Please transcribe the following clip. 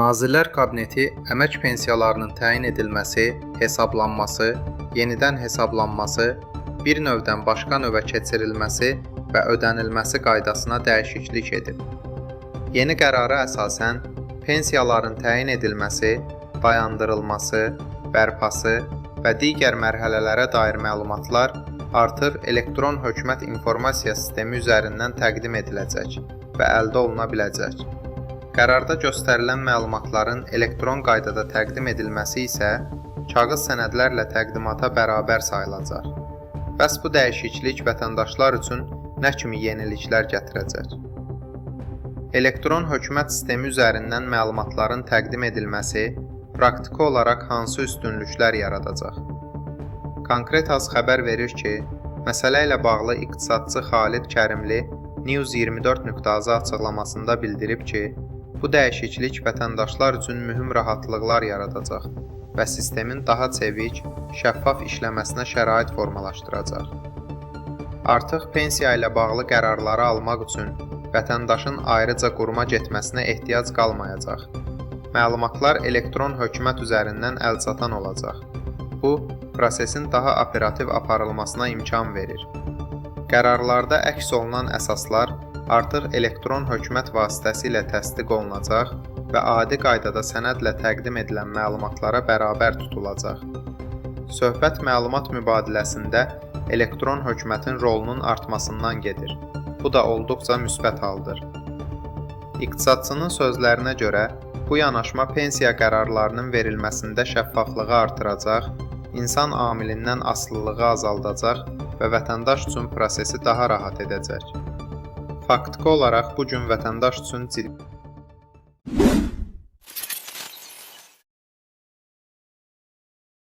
Nazirlər Kabineti əmək pensiyalarının təyin edilməsi, hesablanması, yenidən hesablanması, bir növdən başqa növə keçirilməsi və ödənilməsi qaydasına dəyişiklik edib. Yeni qərara əsasən, pensiyaların təyin edilməsi, dayandırılması, bərpası və digər mərhələlərə dair məlumatlar artıq elektron hökumət informasiya sistemi üzərindən təqdim ediləcək və əldə oluna biləcək. Qərarda göstərilən məlumatların elektron qaydada təqdim edilməsi isə kağız sənədlərlə təqdimata bərabər sayılacaq. Bəs bu dəyişiklik vətəndaşlar üçün nə kimi yeniliklər gətirəcək? Elektron hökumət sistemi üzərindən məlumatların təqdim edilməsi praktiki olaraq hansı üstünlüklər yaradacaq? Konkret.az xəbər verir ki, məsələ ilə bağlı iqtisadçı Xalid Kərimli News24.az açıqlamasında bildirib ki, bu dəyişiklik vətəndaşlar üçün mühüm rahatlıqlar yaradacaq və sistemin daha çevik, şəffaf işləməsinə şərait formalaşdıracaq. Artıq pensiya ilə bağlı qərarları almaq üçün vətəndaşın ayrıca quruma getməsinə ehtiyac qalmayacaq. Məlumatlar elektron hökumət üzərindən əlçatan olacaq. Bu, prosesin daha operativ aparılmasına imkan verir. Qərarlarda əks olunan əsaslar artıq elektron hökumət vasitəsilə təsdiq olunacaq və adi qaydada sənədlə təqdim edilən məlumatlara bərabər tutulacaq. Söhbət məlumat mübadiləsində elektron hökumətin rolunun artmasından gedir. Bu da olduqca müsbət haldır. İqtisadçının sözlərinə görə, bu yanaşma pensiya qərarlarının verilməsində şəffaflığı artıracaq, insan amilindən asılılığı azaldacaq və vətəndaş üçün prosesi daha rahat edəcək. Faktiki olaraq bu gün vətəndaş üçün ciddi